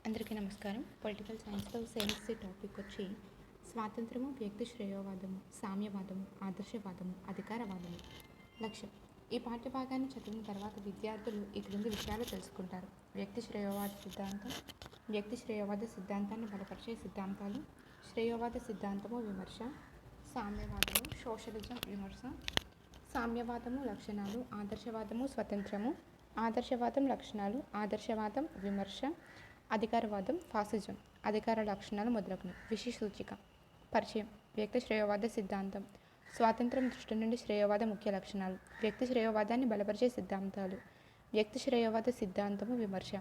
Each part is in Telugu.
అందరికీ నమస్కారం. పొలిటికల్ సైన్స్లో సైన్స్ టాపిక్ వచ్చి స్వాతంత్రము, వ్యక్తి శ్రేయోవాదము, సామ్యవాదము, ఆదర్శవాదము, అధికారవాదము. లక్ష్యం: ఈ పాఠ్యభాగాన్ని చదివిన తర్వాత విద్యార్థులు ఈ క్రింది విషయాలు తెలుసుకుంటారు. వ్యక్తి శ్రేయోవాద సిద్ధాంతం, వ్యక్తి శ్రేయోవాద సిద్ధాంతాన్ని బలపరిచే సిద్ధాంతాలు, శ్రేయోవాద సిద్ధాంతము విమర్శ, సామ్యవాదము, సోషలిజం విమర్శ, సామ్యవాదము లక్షణాలు, ఆదర్శవాదము స్వతంత్రము, ఆదర్శవాదం లక్షణాలు, ఆదర్శవాదం విమర్శ, అధికారవాదం, ఫాసిజం, అధికార లక్షణాలు మొదలగునవి. విషసూచిక. పరిచయం: వ్యక్తి శ్రేయోవాద సిద్ధాంతం. స్వాతంత్రం దృష్టి నుండి శ్రేయోవాద ముఖ్య లక్షణాలు. వ్యక్తి శ్రేయోవాదాన్ని బలపరిచే సిద్ధాంతాలు. వ్యక్తి శ్రేయోవాద సిద్ధాంతము విమర్శ.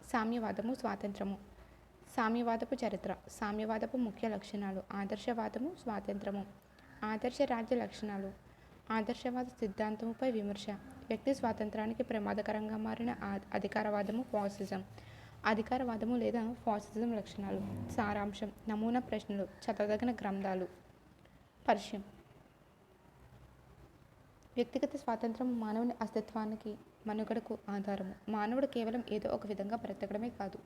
సామ్యవాదము స్వాతంత్రము. సామ్యవాదపు చరిత్ర. సామ్యవాదపు ముఖ్య లక్షణాలు. ఆదర్శవాదము స్వాతంత్రము. ఆదర్శ రాజ్య లక్షణాలు. ఆదర్శవాద సిద్ధాంతముపై విమర్శ. వ్యక్తి స్వాతంత్రానికి ప్రమాదకరంగా మారిన అధికారవాదము ఫాసిజం. అధికారవాదము లేదా ఫాసిజం లక్షణాలు. సారాంశం: నమూనా ప్రశ్నలు, చదవదగిన గ్రంథాలు. పరిచయం: వ్యక్తిగత స్వాతంత్రం మానవుని అస్తిత్వానికి, మనుగడకు ఆధారము. మానవుడు కేవలం ఏదో ఒక విధంగా బ్రతకడమే కాదు,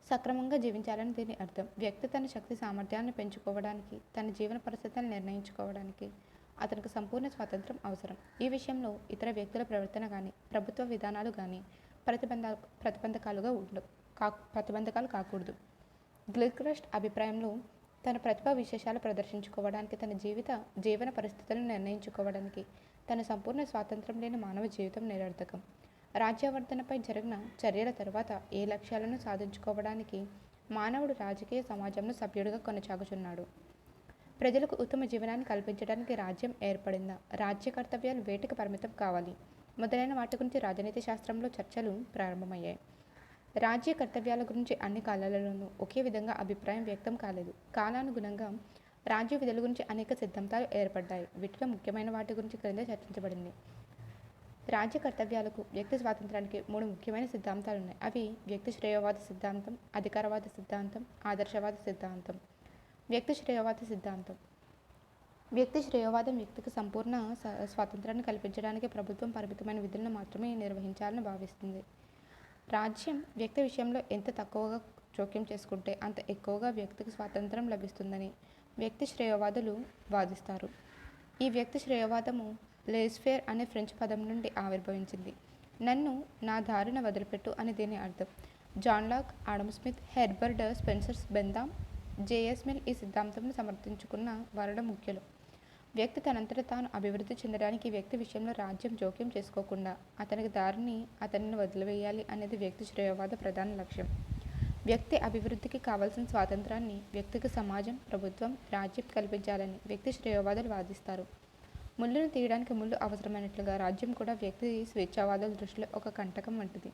సక్రమంగా జీవించాలని దీని అర్థం. వ్యక్తి తన శక్తి సామర్థ్యాలను పెంచుకోవడానికి, తన జీవన పరిస్థితులను నిర్ణయించుకోవడానికి అతనికి సంపూర్ణ స్వాతంత్రం అవసరం. ఈ విషయంలో ఇతర వ్యక్తుల ప్రవర్తన కానీ, ప్రభుత్వ విధానాలు కానీ ప్రతిబంధకాలు కాకూడదు. గిల్క్రిస్ట్ అభిప్రాయంలో తన ప్రతిభా విశేషాలు ప్రదర్శించుకోవడానికి, తన జీవన పరిస్థితులను నిర్ణయించుకోవడానికి తన సంపూర్ణ స్వాతంత్రం లేని మానవ జీవితం నిరర్థకం. రాజ్యావర్ధనపై జరిగిన చర్యల తరువాత ఏ లక్ష్యాలను సాధించుకోవడానికి మానవుడు రాజకీయ సమాజంలో సభ్యుడిగా కొనసాగుచున్నాడు? ప్రజలకు ఉత్తమ జీవనాన్ని కల్పించడానికి రాజ్యం ఏర్పడిందా? రాజ్య కర్తవ్యాలు వేటికి పరిమితం కావాలి? మొదలైన వాటి గురించి రాజనీతి శాస్త్రంలో చర్చలు ప్రారంభమయ్యాయి. రాజ్య కర్తవ్యాల గురించి అన్ని కాలాలలోనూ ఒకే విధంగా అభిప్రాయం వ్యక్తం కాలేదు. కాలానుగుణంగా రాజ్య విధుల గురించి అనేక సిద్ధాంతాలు ఏర్పడ్డాయి. వీటిలో ముఖ్యమైన వాటి గురించి క్రింద చర్చించబడింది. రాజ్య కర్తవ్యాలకు, వ్యక్తి స్వాతంత్రానికి 3 ముఖ్యమైన సిద్ధాంతాలున్నాయి. అవి వ్యక్తి శ్రేయోవాద సిద్ధాంతం, అధికారవాద సిద్ధాంతం, ఆదర్శవాద సిద్ధాంతం. వ్యక్తి శ్రేయోవాద సిద్ధాంతం. వ్యక్తి శ్రేయోవాదం వ్యక్తికి సంపూర్ణ స్వాతంత్రాన్ని కల్పించడానికి ప్రభుత్వం పరిమితమైన విధులను మాత్రమే నిర్వహించాలని భావిస్తుంది. రాజ్యం వ్యక్తి విషయంలో ఎంత తక్కువగా జోక్యం చేసుకుంటే అంత ఎక్కువగా వ్యక్తికి స్వాతంత్రం లభిస్తుందని వ్యక్తి శ్రేయోవాదులు వాదిస్తారు. ఈ వ్యక్తి శ్రేయోవాదము లేజ్ఫేర్ అనే ఫ్రెంచ్ పదం నుండి ఆవిర్భవించింది. నన్ను నా దారిన వదిలిపెట్టు అని దీని అర్థం. John Locke, Adam Smith, Herbert Spencer, Bentham, J S Mill ఈ సిద్ధాంతంను సమర్థించుకున్న వారిలో ముఖ్యులు. వ్యక్తి తనంతట తాను అభివృద్ధి చెందడానికి వ్యక్తి విషయంలో రాజ్యం జోక్యం చేసుకోకుండా అతనికి దారిని అతనిని వదిలివేయాలి అనేది వ్యక్తి శ్రేయోవాద ప్రధాన లక్ష్యం. వ్యక్తి అభివృద్ధికి కావలసిన స్వాతంత్రాన్ని వ్యక్తికి సమాజం, ప్రభుత్వం, రాజ్యం కల్పించాలని వ్యక్తి శ్రేయోవాదులు వాదిస్తారు. ముళ్ళును తీయడానికి ముళ్ళు అవసరమైనట్లుగా రాజ్యం కూడా వ్యక్తి స్వేచ్ఛావాదుల దృష్టిలో ఒక కంటకం వంటిది.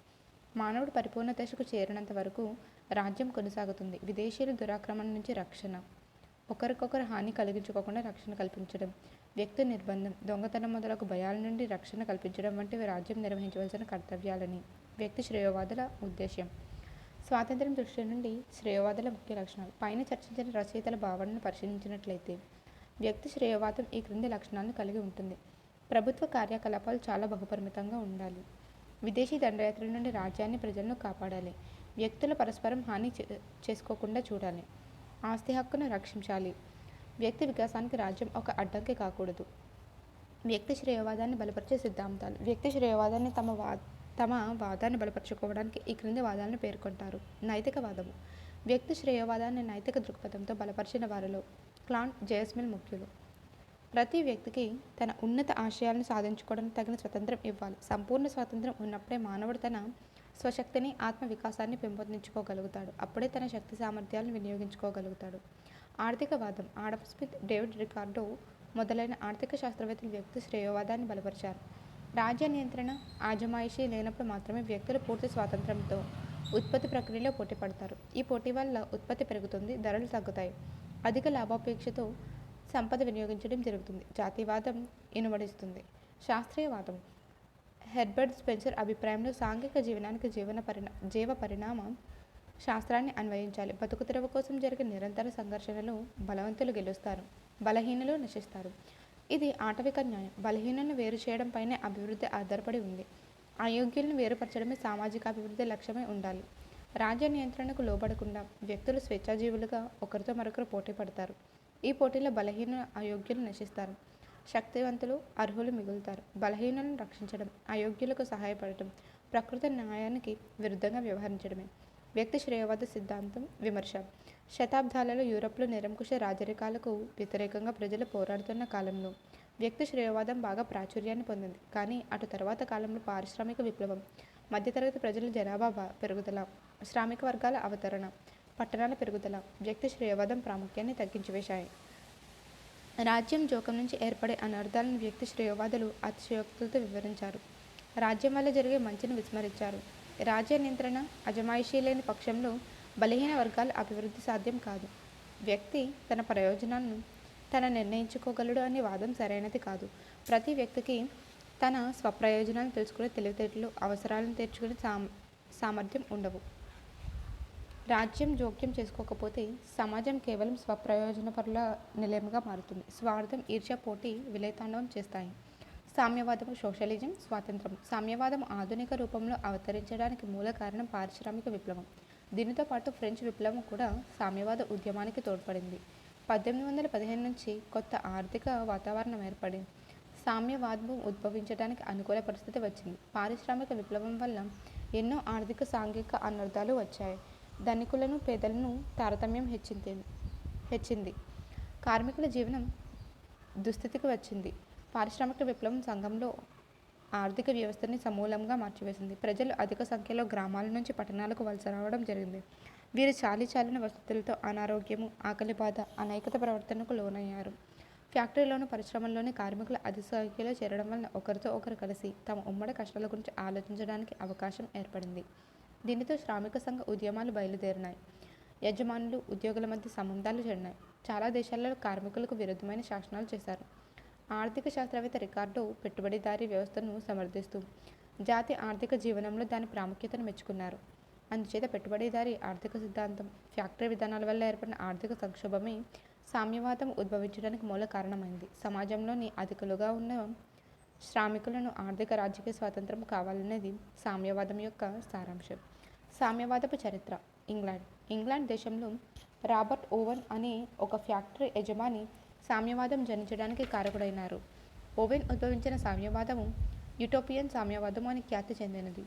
మానవుడు పరిపూర్ణ దశకు చేరినంత వరకు రాజ్యం కొనసాగుతుంది. విదేశీయుల దురాక్రమణ నుంచి రక్షణ, ఒకరికొకరు హాని కలిగించుకోకుండా రక్షణ కల్పించడం, వ్యక్తి నిర్బంధం, దొంగతనం మొదలగు భయాల నుండి రక్షణ కల్పించడం వంటివి రాజ్యం నిర్వహించవలసిన కర్తవ్యాలని వ్యక్తి శ్రేయోవాదుల ఉద్దేశ్యం. స్వాతంత్ర్యం దృష్టి నుండి శ్రేయోవాదుల ముఖ్య లక్షణాలు. పైన చర్చించిన రచయితల భావనను పరిశీలించినట్లయితే వ్యక్తి శ్రేయోవాదం ఈ క్రింది లక్షణాలను కలిగి ఉంటుంది. ప్రభుత్వ కార్యకలాపాలు చాలా బహుపరిమితంగా ఉండాలి. విదేశీ దండయాత్రల నుండి రాజ్యాన్ని, ప్రజలను కాపాడాలి. వ్యక్తుల పరస్పరం హాని చేసుకోకుండా చూడాలి. ఆస్తి హక్కును రక్షించాలి. వ్యక్తి వికాసానికి రాజ్యం ఒక అడ్డంకి కాకూడదు. వ్యక్తి శ్రేయోవాదాన్ని బలపరిచే సిద్ధాంతాలు. వ్యక్తి శ్రేయోవాదాన్ని తమ వాదాన్ని బలపరుచుకోవడానికి ఈ క్రింది వాదాలను పేర్కొంటారు. నైతికవాదము. వ్యక్తి శ్రేయోవాదాన్ని నైతిక దృక్పథంతో బలపరిచిన వారిలో క్లాంట్, జేఎస్ మిల్ ముఖ్యులు. ప్రతి వ్యక్తికి తన ఉన్నత ఆశయాలను సాధించుకోవడానికి తగిన స్వతంత్రం ఇవ్వాలి. సంపూర్ణ స్వాతంత్రం ఉన్నప్పుడే మానవుడు తన స్వశక్తిని, ఆత్మ వికాసాన్ని పెంపొందించుకోగలుగుతాడు. అప్పుడే తన శక్తి సామర్థ్యాలను వినియోగించుకోగలుగుతాడు. ఆర్థికవాదం. ఆడమ్ స్మిత్, డేవిడ్ రికార్డో మొదలైన ఆర్థిక శాస్త్రవేత్తలు వ్యక్తి శ్రేయోవాదాన్ని బలపరిచారు. రాజ్య నియంత్రణ, ఆజమాయిషీ లేనప్పుడు మాత్రమే వ్యక్తులు పూర్తి స్వాతంత్రంతో ఉత్పత్తి ప్రక్రియలో పోటీ పడతారు. ఈ పోటీ వల్ల ఉత్పత్తి పెరుగుతుంది, ధరలు తగ్గుతాయి, అధిక లాభాపేక్షతో సంపద వినియోగించడం జరుగుతుంది, జాతీయవాదం ఇనుమడిస్తుంది. శాస్త్రీయవాదం. హెర్బర్ట్ స్పెన్సర్ అభిప్రాయంలో సాంఘిక జీవనానికి జీవ పరిణామ శాస్త్రాన్ని అన్వయించాలి. బతుకు తెరువు కోసం జరిగే నిరంతర సంఘర్షణలు బలవంతులు గెలుస్తారు, బలహీనులు నశిస్తారు. ఇది ఆటవిక న్యాయం. బలహీనులను వేరు చేయడం పైనే అభివృద్ధి ఆధారపడి ఉంది. అయోగ్యులను వేరుపరచడమే సామాజిక అభివృద్ధి లక్ష్యమై ఉండాలి. రాజ్య నియంత్రణకు లోబడకుండా వ్యక్తులు స్వేచ్ఛాజీవులుగా ఒకరితో మరొకరు పోటీ పడతారు. ఈ పోటీలో బలహీన అయోగ్యులు నశిస్తారు. శక్తివంతులు అర్హులు మిగులుతారు. బలహీనులను రక్షించడం, అయోగ్యులకు సహాయపడటం ప్రకృతి న్యాయానికి విరుద్ధంగా వ్యవహరించడమే. వ్యక్తి శ్రేయవాద సిద్ధాంతం విమర్శ. శతాబ్దాలలో యూరప్లో నిరంకుశ రాజరికాలకు వ్యతిరేకంగా ప్రజలు పోరాడుతున్న కాలంలో వ్యక్తి శ్రేయవాదం బాగా ప్రాచుర్యాన్ని పొందింది. కానీ అటు తర్వాత కాలంలో పారిశ్రామిక విప్లవం, మధ్యతరగతి ప్రజల జనాభా పెరుగుదల, శ్రామిక వర్గాల అవతరణ, పట్టణాల పెరుగుదల వ్యక్తి శ్రేయవాదం ప్రాముఖ్యాన్ని తగ్గించివేశాయి. రాజ్యం జోకం నుంచి ఏర్పడే అనర్థాలను వ్యక్తి శ్రేయవాదులు అతిశయోక్తులతో వివరించారు. రాజ్యం వల్ల జరిగే మంచిని విస్మరించారు. రాజ్య నియంత్రణ అజమాయిషీ లేని పక్షంలో బలహీన వర్గాల అభివృద్ధి సాధ్యం కాదు. వ్యక్తి తన ప్రయోజనాలను తన నిర్ణయించుకోగలడు అనే వాదం సరైనది కాదు. ప్రతి వ్యక్తికి తన స్వప్రయోజనాలను తెలుసుకునే తెలివితేటలు, అవసరాలను తీర్చుకునే సామర్థ్యం ఉండవు. రాజ్యం జోక్యం చేసుకోకపోతే సమాజం కేవలం స్వప్రయోజనపరుల నిలయంగా మారుతుంది. స్వార్థం, ఈర్ష్య, పోటీ విలయతాండవం చేస్తాయి. సామ్యవాదము, సోషలిజం, స్వాతంత్రం. సామ్యవాదం ఆధునిక రూపంలో అవతరించడానికి మూల కారణం పారిశ్రామిక విప్లవం. దీనితో పాటు ఫ్రెంచ్ విప్లవం కూడా సామ్యవాద ఉద్యమానికి తోడ్పడింది. 1815 నుంచి కొత్త ఆర్థిక వాతావరణం ఏర్పడింది. సామ్యవాదం ఉద్భవించడానికి అనుకూల పరిస్థితి వచ్చింది. పారిశ్రామిక విప్లవం వల్ల ఎన్నో ఆర్థిక, సాంఘిక అనర్థాలు వచ్చాయి. ధనికులను, పేదలను తారతమ్యం హెచ్చింది. కార్మికుల జీవనం దుస్థితికి వచ్చింది. పారిశ్రామిక విప్లవం సంఘంలో ఆర్థిక వ్యవస్థని సమూలంగా మార్చివేసింది. ప్రజలు అధిక సంఖ్యలో గ్రామాల నుంచి పట్టణాలకు వలస రావడం జరిగింది. వీరు చాలిన వసతులతో అనారోగ్యము, ఆకలి బాధ, అనైకత ప్రవర్తనకు లోనయ్యారు. ఫ్యాక్టరీలోని, పరిశ్రమల్లోని కార్మికులు అధిక సంఖ్యలో చేరడం వలన ఒకరితో ఒకరు కలిసి తమ ఉమ్మడి కష్టాల గురించి ఆలోచించడానికి అవకాశం ఏర్పడింది. దీనితో శ్రామిక సంఘ ఉద్యమాలు బయలుదేరినాయి. యజమానులు, ఉద్యోగుల మధ్య సంబంధాలు చెడినాయి. చాలా దేశాలలో కార్మికులకు విరుద్ధమైన శాసనాలు చేశారు. ఆర్థిక శాస్త్రవేత్త రికార్డో పెట్టుబడిదారీ వ్యవస్థను సమర్థిస్తూ జాతి ఆర్థిక జీవనంలో దాని ప్రాముఖ్యతను మెచ్చుకున్నారు. అందుచేత పెట్టుబడిదారీ ఆర్థిక సిద్ధాంతం, ఫ్యాక్టరీ విధానాల వల్ల ఏర్పడిన ఆర్థిక సంక్షోభమే సామ్యవాదం ఉద్భవించడానికి మూల కారణమైంది. సమాజంలోని అధికులుగా ఉన్న శ్రామికులను ఆర్థిక, రాజకీయ స్వాతంత్రం కావాలనేది సామ్యవాదం యొక్క సారాంశం. సామ్యవాదపు చరిత్ర. ఇంగ్లాండ్ దేశంలో రాబర్ట్ ఓవెన్ అనే ఒక ఫ్యాక్టరీ యజమాని సామ్యవాదం జనించడానికి కారకుడైనారు. ఓవెన్ ఉద్భవించిన సామ్యవాదము యూటోపియన్ సామ్యవాదము అని ఖ్యాతి చెందినది.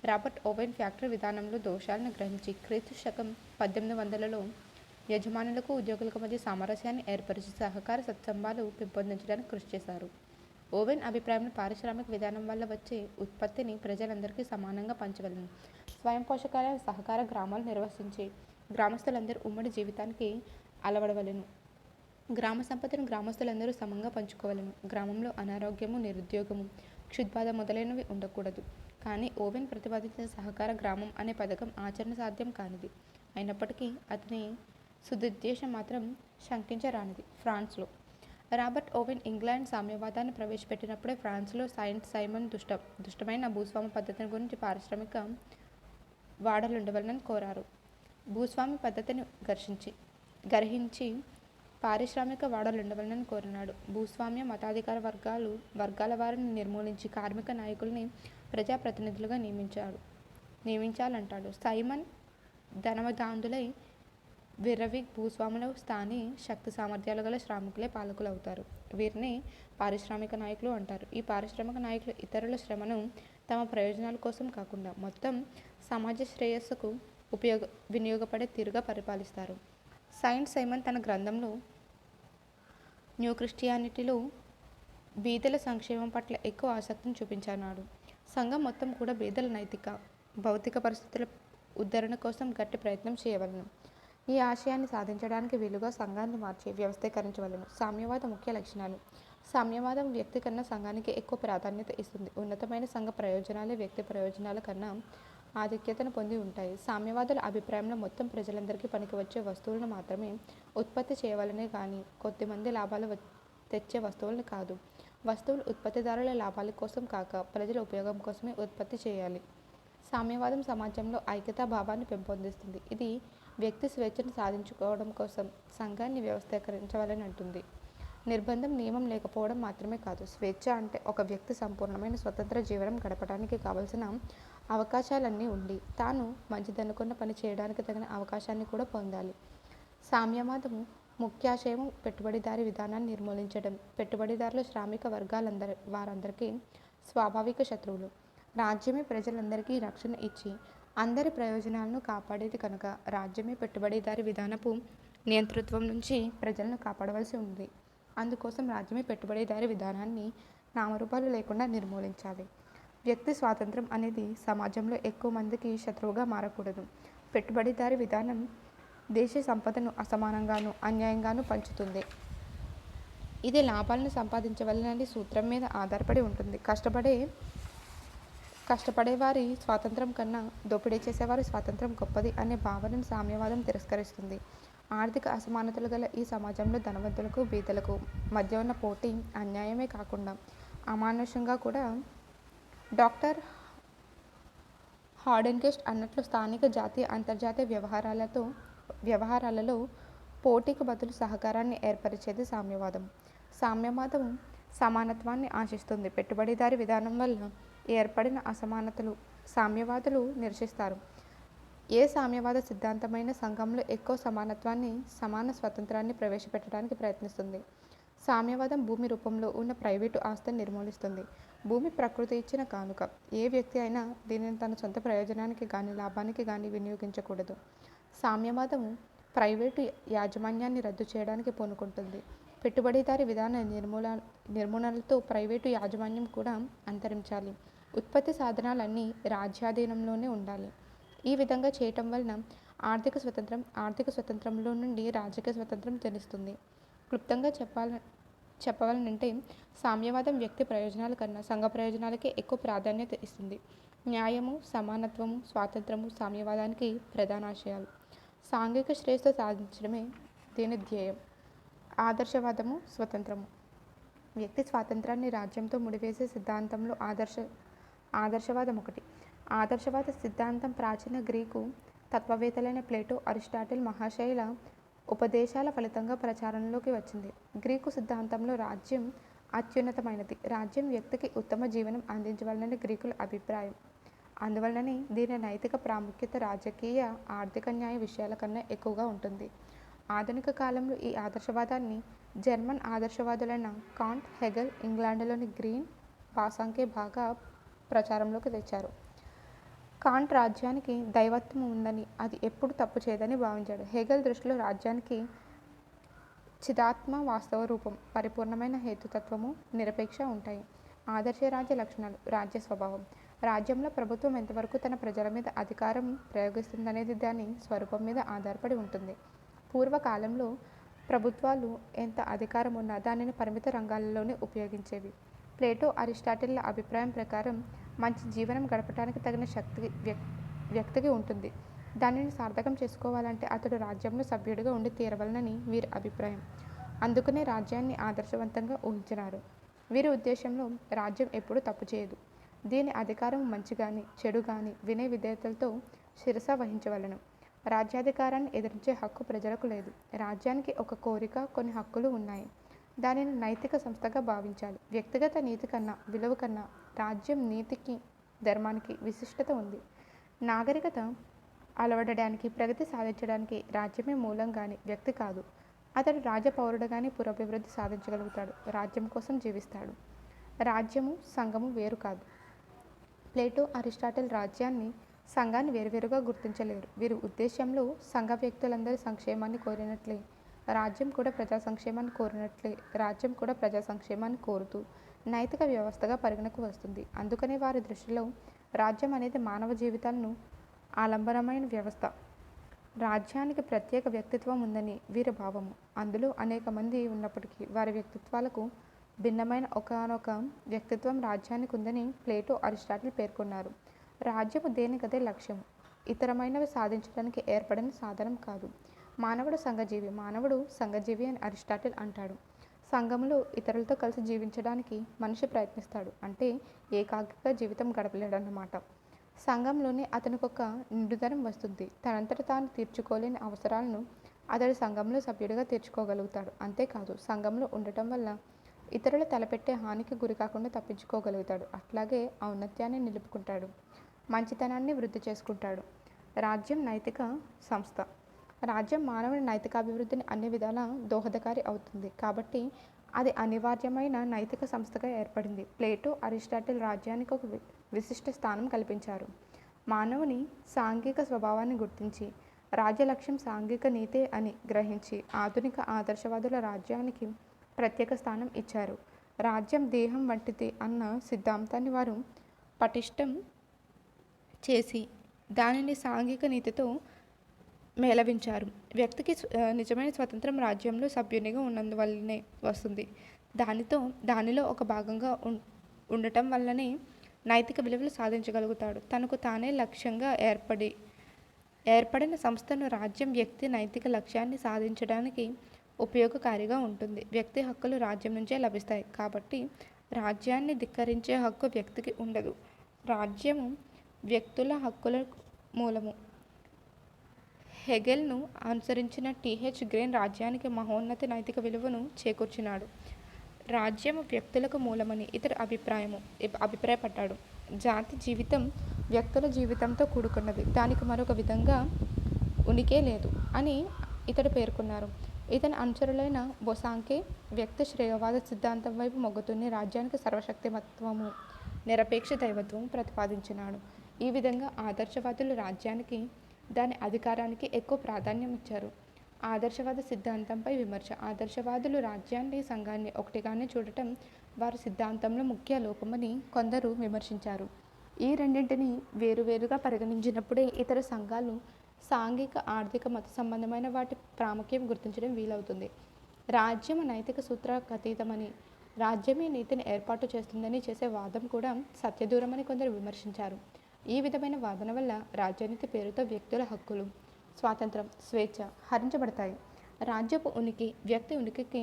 రాబర్ట్ ఓవెన్ ఫ్యాక్టరీ విధానంలో దోషాలను గ్రహించి క్రీస్తు శకం 1800లో యజమానులకు, ఉద్యోగులకు మధ్య సామరస్యాన్ని ఏర్పరిచి సహకార సత్సంబాలు పెంపొందించడానికి కృషి చేశారు. ఓవెన్ అభిప్రాయంలో పారిశ్రామిక విధానం వల్ల వచ్చే ఉత్పత్తిని ప్రజలందరికీ సమానంగా పంచవలెను. స్వయం పోషకాల సహకార గ్రామాలు నిర్వహించి గ్రామస్తులందరూ ఉమ్మడి జీవితానికి అలవడవలెను. గ్రామ సంపదను గ్రామస్తులందరూ సమంగా పంచుకోవలను. గ్రామంలో అనారోగ్యము, నిరుద్యోగము, క్షుద్బాధ మొదలైనవి ఉండకూడదు. కానీ ఓవెన్ ప్రతిపాదించిన సహకార గ్రామం అనే పథకం ఆచరణ సాధ్యం కానిది. అయినప్పటికీ అతని సుదుద్దేశం మాత్రం శంకించరానిది. ఫ్రాన్స్లో రాబర్ట్ ఓవెన్ ఇంగ్లాండ్ సామ్యవాదాన్ని ప్రవేశపెట్టినప్పుడే ఫ్రాన్స్లో సెయింట్ సైమన్ దుష్టమైన భూస్వామి పద్ధతిని గురించి పారిశ్రామిక వాడలుండవలనని కోరారు. భూస్వామి పద్ధతిని గర్హించి పారిశ్రామిక వాడలుండవలనని కోరినాడు. భూస్వామ్య మతాధికార వర్గాల వారిని నిర్మూలించి కార్మిక నాయకుల్ని ప్రజాప్రతినిధులుగా నియమించాలంటాడు. సైమన్ ధనవదాంధులై విర్రవి భూస్వాముల స్థాని శక్తి సామర్థ్యాలు గల శ్రామికులే పాలకులు అవుతారు. వీరిని పారిశ్రామిక నాయకులు అంటారు. ఈ పారిశ్రామిక నాయకులు ఇతరుల శ్రమను తమ ప్రయోజనాల కోసం కాకుండా మొత్తం సమాజ శ్రేయస్సుకు వినియోగపడే తీరుగా పరిపాలిస్తారు. సెయింట్ సైమన్ తన గ్రంథంలో న్యూ క్రిస్టియానిటీలో బీదల సంక్షేమం పట్ల ఎక్కువ ఆసక్తిని చూపించాడు. సంఘం మొత్తం కూడా బీదల నైతిక, భౌతిక పరిస్థితుల ఉద్ధరణ కోసం గట్టి ప్రయత్నం చేయవలెను. ఈ ఆశయాన్ని సాధించడానికి వీలుగా సంఘాన్ని మార్చి వ్యవస్థీకరించవలెను. సామ్యవాద ముఖ్య లక్షణాలు. సామ్యవాదం వ్యక్తి కన్నా సంఘానికి ఎక్కువ ప్రాధాన్యత ఇస్తుంది. ఉన్నతమైన సంఘ ప్రయోజనాలే వ్యక్తి ప్రయోజనాల కన్నా ఆధిక్యతను పొంది ఉంటాయి. సామ్యవాదుల అభిప్రాయంలో మొత్తం ప్రజలందరికీ పనికి వచ్చే వస్తువులను మాత్రమే ఉత్పత్తి చేయవలనే కానీ కొద్దిమంది లాభాలు తెచ్చే వస్తువులను కాదు. వస్తువులు ఉత్పత్తిదారుల లాభాల కోసం కాక ప్రజల ఉపయోగం కోసమే ఉత్పత్తి చేయాలి. సామ్యవాదం సమాజంలో ఐక్యతా భావాన్ని పెంపొందిస్తుంది. ఇది వ్యక్తి స్వేచ్ఛను సాధించుకోవడం కోసం సంఘాన్ని వ్యవస్థీకరించవాలని అంటుంది. నిర్బంధం, నియమం లేకపోవడం మాత్రమే కాదు. స్వేచ్ఛ అంటే ఒక వ్యక్తి సంపూర్ణమైన స్వతంత్ర జీవనం గడపడానికి కావలసిన అవకాశాలన్నీ ఉండి తాను మంచిదనుకున్న పని చేయడానికి తగిన అవకాశాన్ని కూడా పొందాలి. సామ్యవాదము ముఖ్యాశయం పెట్టుబడిదారీ విధానాన్ని నిర్మూలించడం. పెట్టుబడిదారులు శ్రామిక వారందరికీ స్వాభావిక శత్రువులు. రాజ్యమే ప్రజలందరికీ రక్షణ ఇచ్చి అందరి ప్రయోజనాలను కాపాడేది కనుక రాజ్యమే పెట్టుబడిదారీ విధానపు నియంతృత్వం నుంచి ప్రజలను కాపాడవలసి ఉంది. అందుకోసం రాజ్యమే పెట్టుబడిదారీ విధానాన్ని నామరూపాలు లేకుండా నిర్మూలించాలి. వ్యక్తి స్వాతంత్రం అనేది సమాజంలో ఎక్కువ మందికి శత్రువుగా మారకూడదు. పెట్టుబడిదారీ విధానం దేశ సంపదను అసమానంగాను అన్యాయంగాను పంచుతుంది. ఇది లాభాలను సంపాదించవలనని సూత్రం మీద ఆధారపడి ఉంటుంది. కష్టపడేవారి స్వాతంత్రం కన్నా దోపిడీ చేసేవారి స్వాతంత్రం గొప్పది అనే భావనను సామ్యవాదం తిరస్కరిస్తుంది. ఆర్థిక అసమానతలు గల ఈ సమాజంలో ధనవంతులకు బీదలకు మధ్య ఉన్న పోటీ అన్యాయమే కాకుండా అమానుషంగా కూడా. డాక్టర్ హార్డెన్గెస్ట్ అన్నట్లు స్థానిక జాతీయ అంతర్జాతీయ వ్యవహారాలలో పోటీకి బదులు సహకారాన్ని ఏర్పరిచేది సామ్యవాదం. సామ్యవాదం సమానత్వాన్ని ఆశిస్తుంది. పెట్టుబడిదారీ విధానం వల్ల ఏర్పడిన అసమానతలు సామ్యవాదులు నిరసిస్తారు. ఏ సామ్యవాద సిద్ధాంతమైన సంఘంలో ఎక్కువ సమానత్వాన్ని సమాన స్వతంత్రాన్ని ప్రవేశపెట్టడానికి ప్రయత్నిస్తుంది. సామ్యవాదం భూమి రూపంలో ఉన్న ప్రైవేటు ఆస్తిని నిర్మూలిస్తుంది. భూమి ప్రకృతి ఇచ్చిన కానుక. ఏ వ్యక్తి అయినా దీనిని తన సొంత ప్రయోజనానికి కానీ లాభానికి కానీ వినియోగించకూడదు. సామ్యవాదము ప్రైవేటు యాజమాన్యాన్ని రద్దు చేయడానికి పూనుకుంటుంది. పెట్టుబడిదారీ విధాన నిర్మూలనతో ప్రైవేటు యాజమాన్యం కూడా అంతరించాలి. ఉత్పత్తి సాధనాలన్నీ రాజ్యాధీనంలోనే ఉండాలి. ఈ విధంగా చేయటం వలన ఆర్థిక స్వతంత్రంలో నుండి రాజకీయ స్వతంత్రం జనిస్తుంది. క్లుప్తంగా చెప్పవాలనంటే సామ్యవాదం వ్యక్తి ప్రయోజనాల కన్నా సంఘ ప్రయోజనాలకే ఎక్కువ ప్రాధాన్యత ఇస్తుంది. న్యాయము, సమానత్వము, స్వాతంత్రము సామ్యవాదానికి ప్రధాన ఆశయాలు. సాంఘిక శ్రేయస్సు సాధించడమే దీని ధ్యేయం. ఆదర్శవాదము, స్వతంత్రము. వ్యక్తి స్వాతంత్రాన్ని రాజ్యంతో ముడివేసే సిద్ధాంతంలో ఆదర్శవాదం ఒకటి. ఆదర్శవాద సిద్ధాంతం ప్రాచీన గ్రీకు తత్వవేత్తలైన ప్లేటో, అరిస్టాటిల్ మహాశయుల ఉపదేశాల ఫలితంగా ప్రచారంలోకి వచ్చింది. గ్రీకు సిద్ధాంతంలో రాజ్యం అత్యున్నతమైనది. రాజ్యం వ్యక్తికి ఉత్తమ జీవనం అందించవలనని గ్రీకుల అభిప్రాయం. అందువలననే దీని నైతిక ప్రాముఖ్యత రాజకీయ, ఆర్థిక న్యాయ విషయాల కన్నా ఎక్కువగా ఉంటుంది. ఆధునిక కాలంలో ఈ ఆదర్శవాదాన్ని జర్మన్ ఆదర్శవాదులైన కాంట్, హెగెల్, ఇంగ్లాండ్లోని గ్రీన్, బాసాంకే బాగా ప్రచారంలోకి తెచ్చారు. కాంట్ రాజ్యానికి దైవత్వం ఉందని, అది ఎప్పుడు తప్పు చేయదని భావించాడు. హెగెల్ దృష్టిలో రాజ్యానికి చిదాత్మ వాస్తవ రూపం, పరిపూర్ణమైన హేతుతత్వము, నిరపేక్ష ఉంటాయి. ఆదర్శ రాజ్య లక్షణాలు. రాజ్య స్వభావం. రాజ్యంలో ప్రభుత్వం ఎంతవరకు తన ప్రజల మీద అధికారం ప్రయోగిస్తుందనేది దాని స్వరూపం మీద ఆధారపడి ఉంటుంది. పూర్వకాలంలో ప్రభుత్వాలు ఎంత అధికారం ఉన్నా దానిని పరిమిత రంగాలలోనే ఉపయోగించేవి. ప్లేటో, అరిస్టాటిల్ల అభిప్రాయం ప్రకారం మంచి జీవనం గడపడానికి తగిన శక్తి వ్యక్తికి ఉంటుంది. దానిని సార్థకం చేసుకోవాలంటే అతడు రాజ్యంలో సభ్యుడిగా ఉండి తీరవలనని వీరి అభిప్రాయం. అందుకనే రాజ్యాన్ని ఆదర్శవంతంగా ఊహించినారు. వీరి ఉద్దేశంలో రాజ్యం ఎప్పుడూ తప్పు చేయదు. దీని అధికారం మంచి గాని చెడు గాని వినయ విధేయతలతో శిరస వహించవలను. రాజ్యాధికారాన్ని ఎదిరించే హక్కు ప్రజలకు లేదు. రాజ్యానికి ఒక కోరిక, కొన్ని హక్కులు ఉన్నాయి. దానిని నైతిక సంస్థగా భావించాలి. వ్యక్తిగత నీతి కన్నా, విలువ కన్నా రాజ్యం నీతికి, ధర్మానికి విశిష్టత ఉంది. నాగరికత అలవడడానికి, ప్రగతి సాధించడానికి రాజ్యమే మూలం గాని వ్యక్తి కాదు. అతడు రాజపౌరుడుగానే పురోభివృద్ధి సాధించగలుగుతాడు. రాజ్యం కోసం జీవిస్తాడు. రాజ్యము, సంఘము వేరు కాదు. ప్లేటో, అరిస్టాటిల్ రాజ్యాన్ని, సంఘాన్ని వేరువేరుగా గుర్తించలేరు. వీరి ఉద్దేశ్యంలో సంఘ వ్యక్తులందరి సంక్షేమాన్ని కోరినట్లే రాజ్యం కూడా ప్రజా సంక్షేమాన్ని కోరుతూ నైతిక వ్యవస్థగా పరిగణకు వస్తుంది. అందుకనే వారి దృష్టిలో రాజ్యం అనేది మానవ జీవితాలను ఆలంబనమైన వ్యవస్థ. రాజ్యానికి ప్రత్యేక వ్యక్తిత్వం ఉందని వీరి భావము. అందులో అనేక మంది ఉన్నప్పటికీ వారి వ్యక్తిత్వాలకు భిన్నమైన ఒకానొక వ్యక్తిత్వం రాజ్యానికి ఉందని ప్లేటో, అరిస్టాటిల్ పేర్కొన్నారు. రాజ్యము దేనికదే లక్ష్యము, ఇతరమైనవి సాధించడానికి ఏర్పడిన సాధనం కాదు. మానవుడు సంఘజీవి అని అరిస్టాటిల్ అంటాడు. సంఘములో ఇతరులతో కలిసి జీవించడానికి మనిషి ప్రయత్నిస్తాడు. అంటే ఏకాకిగా జీవితం గడపలేడన్నమాట. సంఘంలోనే అతనికి ఒక నిండుదనం వస్తుంది. తనంతట తాను తీర్చుకోలేని అవసరాలను అతడు సంఘంలో సభ్యుడిగా తీర్చుకోగలుగుతాడు. అంతేకాదు, సంఘంలో ఉండటం వల్ల ఇతరులు తలపెట్టే హానికి గురి కాకుండా తప్పించుకోగలుగుతాడు. అట్లాగే ఔన్నత్యాన్ని నిలుపుకుంటాడు. మంచితనాన్ని వృద్ధి చేసుకుంటాడు. రాజ్యం నైతిక సంస్థ. రాజ్యం మానవుని నైతికాభివృద్ధిని అన్ని విధాలా దోహదకారి అవుతుంది. కాబట్టి అది అనివార్యమైన నైతిక సంస్థగా ఏర్పడింది. ప్లేటో, అరిస్టాటిల్ రాజ్యానికి ఒక విశిష్ట స్థానం కల్పించారు. మానవుని సాంఘిక స్వభావాన్ని గుర్తించి రాజ్య లక్ష్యం సాంఘిక నీతే అని గ్రహించి ఆధునిక ఆదర్శవాదుల రాజ్యానికి ప్రత్యేక స్థానం ఇచ్చారు. రాజ్యం దేహం వంటిది అన్న సిద్ధాంతాన్ని వారు పటిష్టం చేసి దానిని సాంఘిక నీతితో మేళవించారు. వ్యక్తికి నిజమైన స్వతంత్రం రాజ్యంలో సభ్యునిగా ఉన్నందువల్లనే వస్తుంది. దానిలో ఒక భాగంగా ఉండటం వల్లనే నైతిక విలువలు సాధించగలుగుతాడు. తనకు తానే లక్ష్యంగా ఏర్పడిన సంస్థను రాజ్యం వ్యక్తి నైతిక లక్ష్యాన్ని సాధించడానికి ఉపయోగకారిగా ఉంటుంది. వ్యక్తి హక్కులు రాజ్యం నుంచే లభిస్తాయి. కాబట్టి రాజ్యాన్ని ధిక్కరించే హక్కు వ్యక్తికి ఉండదు. రాజ్యము వ్యక్తుల హక్కుల మూలము. హెగెల్ను అనుసరించిన టిహెచ్ గ్రేన్ రాజ్యానికి మహోన్నత నైతిక విలువను చేకూర్చినాడు. రాజ్యము వ్యక్తులకు మూలమని ఇతడు అభిప్రాయపడ్డాడు. జాతి జీవితం వ్యక్తుల జీవితంతో కూడుకున్నది. దానికి మరొక విధంగా ఉనికే లేదు అని ఇతడు పేర్కొన్నారు. ఇతని అనుచరులైన బొసాంకే వ్యక్తి శ్రేయవాద సిద్ధాంతం వైపు మొగ్గుతూనే రాజ్యానికి సర్వశక్తిమత్వము, నిరపేక్ష దైవత్వం ప్రతిపాదించినాడు. ఈ విధంగా ఆదర్శవాదులు రాజ్యానికి, దాని అధికారానికి ఎక్కువ ప్రాధాన్యం ఇచ్చారు. ఆదర్శవాద సిద్ధాంతంపై విమర్శ. ఆదర్శవాదులు రాజ్యాన్ని, సంఘాన్ని ఒకటిగానే చూడటం వారి సిద్ధాంతంలో ముఖ్య లోపమని కొందరు విమర్శించారు. ఈ రెండింటినీ వేరువేరుగా పరిగణించినప్పుడే ఇతర సంఘాలు సాంఘిక, ఆర్థిక, మత సంబంధమైన వాటి ప్రాముఖ్యం గుర్తించడం వీలవుతుంది. రాజ్యము నైతిక సూత్రకతీతమని, రాజ్యమే నీతిని ఏర్పాటు చేస్తుందని చేసే వాదం కూడా సత్యదూరమని కొందరు విమర్శించారు. ఈ విధమైన వాదన వల్ల రాజ్యనీతి పేరుతో వ్యక్తుల హక్కులు, స్వాతంత్రం, స్వేచ్ఛ హరించబడతాయి. రాజ్యపు ఉనికి వ్యక్తి ఉనికికి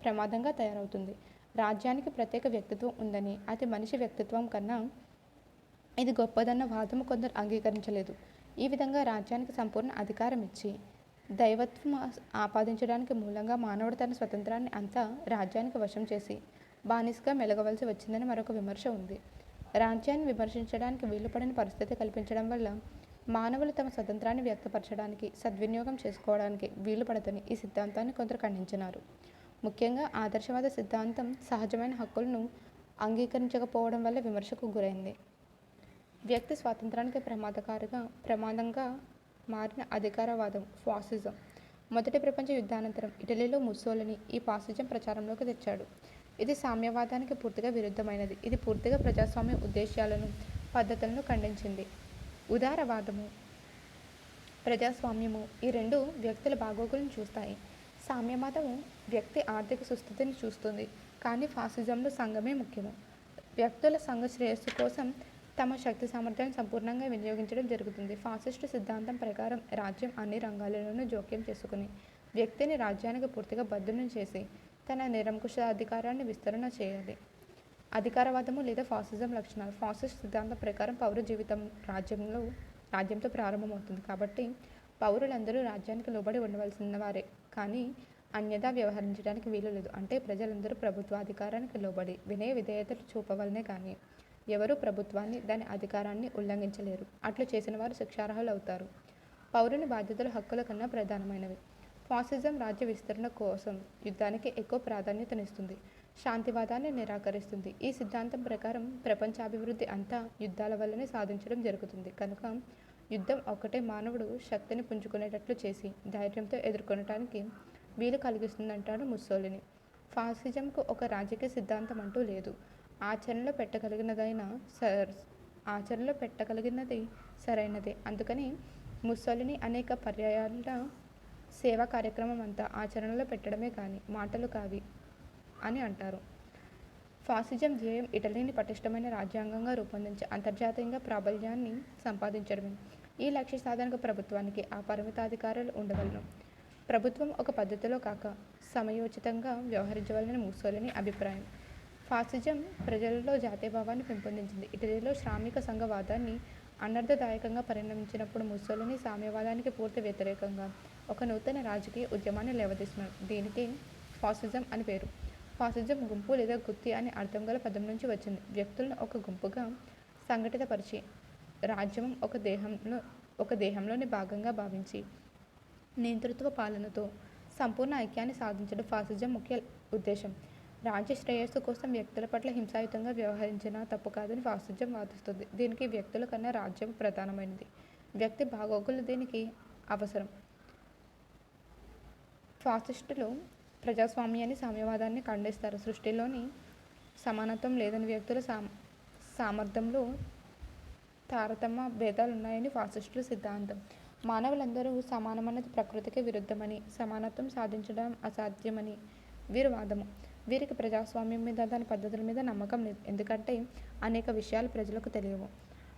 ప్రమాదంగా తయారవుతుంది. రాజ్యానికి ప్రత్యేక వ్యక్తిత్వం ఉందని, అది మనిషి వ్యక్తిత్వం కన్నా ఇది గొప్పదన్న వాదము కొందరు అంగీకరించలేదు. ఈ విధంగా రాజ్యానికి సంపూర్ణ అధికారం ఇచ్చి దైవత్వం ఆపాదించడానికి మూలంగా మానవుడు తన స్వతంత్రాన్ని అంతా రాజ్యానికి వశం చేసి బానిసగా మెలగవలసి వచ్చిందని మరొక విమర్శ ఉంది. రాజ్యాన్ని విమర్శించడానికి వీలుపడిన పరిస్థితి కల్పించడం వల్ల మానవులు తమ స్వతంత్రాన్ని వ్యక్తపరచడానికి, సద్వినియోగం చేసుకోవడానికి వీలుపడదని ఈ సిద్ధాంతాన్ని కొందరు ఖండించినారు. ముఖ్యంగా ఆదర్శవాద సిద్ధాంతం సహజమైన హక్కులను అంగీకరించకపోవడం వల్ల విమర్శకు గురైంది. వ్యక్తి స్వాతంత్రానికి ప్రమాదంగా మారిన అధికారవాదం, ఫాసిజం. మొదటి ప్రపంచ యుద్ధానంతరం ఇటలీలో ముస్సోలిని ఈ ఫాసిజం ప్రచారంలోకి తెచ్చాడు. ఇది సామ్యవాదానికి పూర్తిగా విరుద్ధమైనది. ఇది పూర్తిగా ప్రజాస్వామ్య ఉద్దేశాలను, పద్ధతులను ఖండించింది. ఉదారవాదము, ప్రజాస్వామ్యము ఈ రెండు వ్యక్తుల బాగోగులను చూస్తాయి. సామ్యవాదము వ్యక్తి ఆర్థిక సుస్థితిని చూస్తుంది. కానీ ఫాసిజంలో సంఘమే ముఖ్యము. వ్యక్తుల సంఘ శ్రేయస్సు కోసం తమ శక్తి సామర్థ్యాన్ని సంపూర్ణంగా వినియోగించడం జరుగుతుంది. ఫాసిస్టు సిద్ధాంతం ప్రకారం రాజ్యం అన్ని రంగాలలోనూ జోక్యం చేసుకుని వ్యక్తిని రాజ్యానికి పూర్తిగా బద్ధులను చేసి తన నిరంకుశ అధికారాన్ని విస్తరణ చేయాలి. అధికారవాదము లేదా ఫాసిజం లక్షణాలు. ఫాసిస్ట్ సిద్ధాంతం ప్రకారం పౌర జీవితం రాజ్యంతో ప్రారంభమవుతుంది. కాబట్టి పౌరులందరూ రాజ్యానికి లోబడి ఉండవలసిన వారే, కానీ అన్యథా వ్యవహరించడానికి వీలు లేదు. అంటే ప్రజలందరూ ప్రభుత్వాధికారానికి లోబడి వినయ విధేయతలు చూపవలనే కానీ ఎవరూ ప్రభుత్వాన్ని, దాని అధికారాన్ని ఉల్లంఘించలేరు. అట్లు చేసిన వారు శిక్షార్హులు అవుతారు. పౌరుని బాధ్యతలు హక్కుల కన్నా ప్రధానమైనవి. ఫాసిజం రాజ్య విస్తరణ కోసం యుద్ధానికి ఎక్కువ ప్రాధాన్యతనిస్తుంది. శాంతివాదాన్ని నిరాకరిస్తుంది. ఈ సిద్ధాంతం ప్రకారం ప్రపంచాభివృద్ధి అంతా యుద్ధాల వల్లనే సాధించడం జరుగుతుంది. కనుక యుద్ధం ఒక్కటే మానవుడు శక్తిని పుంజుకునేటట్లు చేసి ధైర్యంతో ఎదుర్కొనటానికి వీలు కలిగిస్తుందంటాడు ముస్సోలిని. ఫాసిజంకు ఒక రాజకీయ సిద్ధాంతం అంటూ లేదు. ఆచరణలో పెట్టగలిగినది సరైనదే. అందుకని ముస్సోలిని అనేక పర్యాయాల సేవా కార్యక్రమం అంతా ఆచరణలో పెట్టడమే కానీ మాటలు కావి అని అంటారు. ఫాసిజం ధ్యేయం ఇటలీని పటిష్టమైన రాజ్యాంగంగా రూపొందించి అంతర్జాతీయంగా ప్రాబల్యాన్ని సంపాదించడమే. ఈ లక్ష్య సాధనకు ప్రభుత్వానికి ఆ పరిమితాధికారాలు ఉండవలను. ప్రభుత్వం ఒక పద్ధతిలో కాక సమయోచితంగా వ్యవహరించవలనని ముస్సోలిని అభిప్రాయం. ఫాసిజం ప్రజలలో జాతీయభావాన్ని పెంపొందించింది. ఇటలీలో శ్రామిక సంఘవాదాన్ని అనర్థదాయకంగా పరిణమించినప్పుడు ముస్సోలిని సామ్యవాదానికి పూర్తి వ్యతిరేకంగా ఒక నూతన రాజకీయ ఉద్యమాన్ని లేవదీసినాడు. దీనికి ఫాసిజం అని పేరు. ఫాసిజం గుంపు లేదా గుత్తి అనే అర్థం గల పదం నుంచి వచ్చింది. వ్యక్తులను ఒక గుంపుగా సంఘటితపరిచి రాజ్యం ఒక దేహంలోని భాగంగా భావించి నియంతృత్వ పాలనతో సంపూర్ణ ఐక్యాన్ని సాధించడం ఫాసిజం ముఖ్య ఉద్దేశం. రాజ్య శ్రేయస్సు కోసం వ్యక్తుల పట్ల హింసాయుతంగా వ్యవహరించినా తప్పు కాదని ఫాసిజం వాదిస్తుంది. దీనికి వ్యక్తుల కన్నా రాజ్యం ప్రధానమైనది. వ్యక్తి బాగోగులు దీనికి అవసరం. ఫాసిస్టులు ప్రజాస్వామ్యాన్ని, సామ్యవాదాన్ని ఖండిస్తారు. సృష్టిలోని సమానత్వం లేదని, వ్యక్తుల సామర్థ్యంలో తారతమ్య భేదాలున్నాయని ఫాసిస్టుల సిద్ధాంతం. మానవులందరూ సమానమన్నది ప్రకృతికి విరుద్ధమని, సమానత్వం సాధించడం అసాధ్యమని వీరి వాదము. వీరికి ప్రజాస్వామ్యం మీద, దాని పద్ధతుల మీద నమ్మకం లేదు. ఎందుకంటే అనేక విషయాలు ప్రజలకు తెలియవు.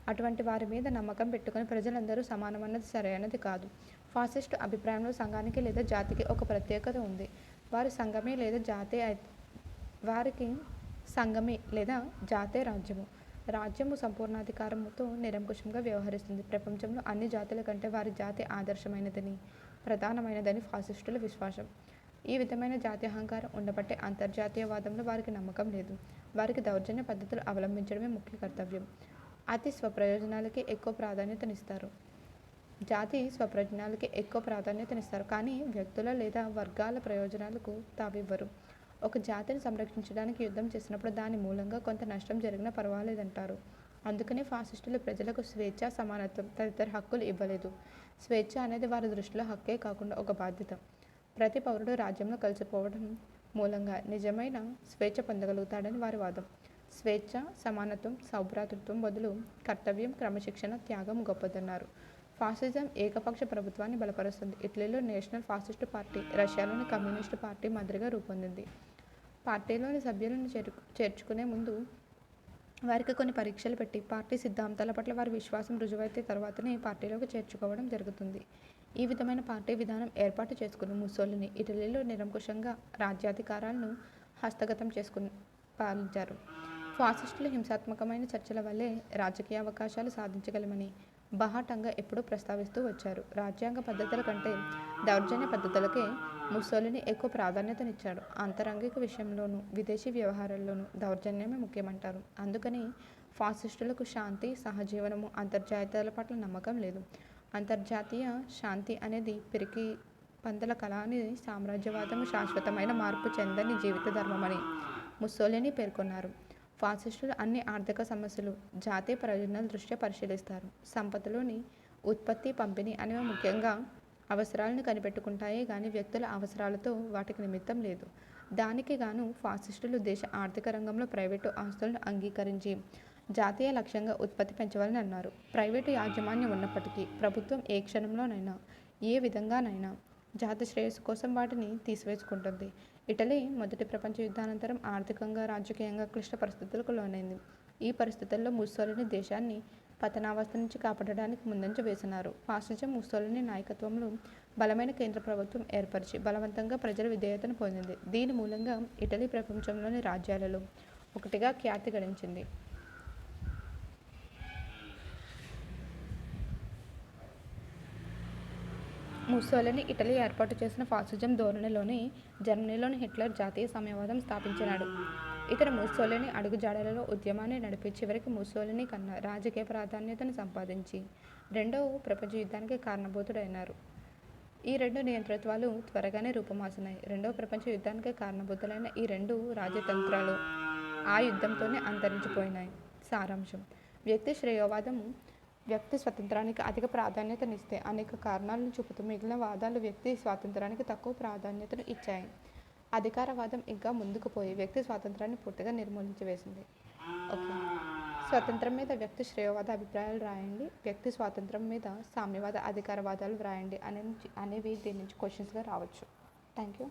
అటువంటి వారి మీద నమ్మకం పెట్టుకుని ప్రజలందరూ సమానమన్నది సరైనది కాదు. ఫాసిస్టు అభిప్రాయంలో సంఘానికి లేదా జాతికి ఒక ప్రత్యేకత ఉంది. వారికి సంఘమే లేదా జాతే రాజ్యము. రాజ్యము సంపూర్ణాధికారముతో నిరంకుశంగా వ్యవహరిస్తుంది. ప్రపంచంలో అన్ని జాతుల కంటే వారి జాతి ఆదర్శమైనదని, ప్రధానమైనదని ఫాసిస్టుల విశ్వాసం. ఈ విధమైన జాత్యహంకారం ఉండబట్టే అంతర్జాతీయవాదంలో వారికి నమ్మకం లేదు. వారికి దౌర్జన్య పద్ధతులు అవలంబించడమే ముఖ్య కర్తవ్యం. అతి స్వప్రయోజనాలకి ఎక్కువ ప్రాధాన్యతనిస్తారు. జాతి స్వప్రయోజనాలకి ఎక్కువ ప్రాధాన్యతనిస్తారు, కానీ వ్యక్తుల లేదా వర్గాల ప్రయోజనాలకు తావివ్వరు. ఒక జాతిని సంరక్షించడానికి యుద్ధం చేసినప్పుడు దాని మూలంగా కొంత నష్టం జరిగినా పర్వాలేదంటారు. అందుకనే ఫాసిస్టులు ప్రజలకు స్వేచ్ఛ, సమానత్వం తదితర హక్కులు ఇవ్వలేదు. స్వేచ్ఛ అనేది వారి దృష్టిలో హక్కే కాకుండా ఒక బాధ్యత. ప్రతి పౌరుడు రాజ్యంలో కలిసిపోవడం మూలంగా నిజమైన స్వేచ్ఛ పొందగలుగుతాడని వారి వాదం. స్వేచ్ఛ, సమానత్వం, సౌభ్రాతృత్వం బదులు కర్తవ్యం, క్రమశిక్షణ, త్యాగం గొప్పదన్నారు. ఫాసిజం ఏకపక్ష ప్రభుత్వాన్ని బలపరుస్తుంది. ఇటలీలో నేషనల్ ఫాసిస్టు పార్టీ, రష్యాలోని కమ్యూనిస్టు పార్టీ మాదిరిగా రూపొందింది. పార్టీలోని సభ్యులను చేర్చుకునే ముందు వారికి కొన్ని పరీక్షలు పెట్టి పార్టీ సిద్ధాంతాల పట్ల వారి విశ్వాసం రుజువైతే తర్వాతనే పార్టీలోకి చేర్చుకోవడం జరుగుతుంది. ఈ విధమైన పార్టీ విధానం ఏర్పాటు చేసుకున్న ముస్సోలిని ఇటలీలో నిరంకుశంగా రాజ్యాధికారాలను హస్తగతం చేసుకుని పాలించారు. ఫాసిస్టులు హింసాత్మకమైన చర్చల వల్లే రాజకీయ అవకాశాలు సాధించగలమని బాహాటంగా ఎప్పుడూ ప్రస్తావిస్తూ వచ్చారు. రాజ్యాంగ పద్ధతుల కంటే దౌర్జన్య పద్ధతులకే ముస్సోలిని ఎక్కువ ప్రాధాన్యతనిచ్చాడు. ఆంతరంగిక విషయంలోనూ, విదేశీ వ్యవహారాల్లోనూ దౌర్జన్యమే ముఖ్యమంటారు. అందుకని ఫాసిస్టులకు శాంతి, సహజీవనము, అంతర్జాతీయాల పట్ల నమ్మకం లేదు. అంతర్జాతీయ శాంతి అనేది పిరికి పందల కళ అని, సామ్రాజ్యవాదము శాశ్వతమైన మార్పు చెందని జీవిత ధర్మమని ముస్సోలిని పేర్కొన్నారు. ఫాసిస్టులు అన్ని ఆర్థిక సమస్యలు జాతీయ ప్రయోజనాల దృష్ట్యా పరిశీలిస్తారు. సంపదలోని ఉత్పత్తి, పంపిణీ అనేవి ముఖ్యంగా అవసరాలను కనిపెట్టుకుంటాయే గాని వ్యక్తుల అవసరాలతో వాటికి నిమిత్తం లేదు. దానికి గాను ఫాసిస్టులు దేశ ఆర్థిక రంగంలో ప్రైవేటు ఆస్తులను అంగీకరించి జాతీయ లక్ష్యంగా ఉత్పత్తి పెంచవాలని అన్నారు. ప్రైవేటు యాజమాన్యం ఉన్నప్పటికీ ప్రభుత్వం ఏ క్షణంలోనైనా, ఏ విధంగానైనా జాతి శ్రేయస్సు కోసం వాటిని తీసివేసుకుంటుంది. ఇటలీ మొదటి ప్రపంచ యుద్ధానంతరం ఆర్థికంగా, రాజకీయంగా క్లిష్ట పరిస్థితులకు లోనైంది. ఈ పరిస్థితుల్లో ముస్సోలిని దేశాన్ని పతనావస్థ నుంచి కాపాడడానికి ముందంజ వేసినారు. ఫాసిజం ముస్సోలిని నాయకత్వంలో బలమైన కేంద్ర ప్రభుత్వం ఏర్పరిచి బలవంతంగా ప్రజల విధేయతను పొందింది. దీని మూలంగా ఇటలీ ప్రపంచంలోని రాజ్యాలలో ఒకటిగా ఖ్యాతి గడించింది. ముస్సోలిని ఇటలీ ఏర్పాటు చేసిన ఫాసిజం ధోరణిలోనే జర్మనీలోని హిట్లర్ జాతీయ సామ్యవాదం స్థాపించినాడు. ఇతర ముస్సోలిని అడుగుజాడలలో ఉద్యమాన్ని నడిపి చివరికి ముస్సోలిని కన్నా రాజకీయ ప్రాధాన్యతను సంపాదించి రెండవ ప్రపంచ యుద్ధానికి కారణభూతుడైనారు. ఈ రెండు నియంతృత్వాలు త్వరగానే రూపుమాసినాయి. రెండవ ప్రపంచ యుద్ధానికి కారణభూతులైన ఈ రెండు రాజతంత్రాలు ఆ యుద్ధంతోనే అంతరించిపోయినాయి. సారాంశం: వ్యక్తి శ్రేయోవాదము వ్యక్తి స్వాతంత్రానికి అధిక ప్రాధాన్యతనిస్తే అనేక కారణాలను చూపుతూ మిగిలిన వాదాలు వ్యక్తి స్వాతంత్రానికి తక్కువ ప్రాధాన్యతను ఇచ్చాయి. అధికారవాదం ఇంకా ముందుకు పోయి వ్యక్తి స్వాతంత్రాన్ని పూర్తిగా నిర్మూలించి వేసింది. ఓకే, స్వతంత్రం మీద వ్యక్తి శ్రేయోవాద అభిప్రాయాలు రాయండి, వ్యక్తి స్వాతంత్రం మీద సామ్యవాద అధికారవాదాలు వ్రాయండి అనేవి దీని నుంచి క్వశ్చన్స్గా రావచ్చు. Thank you.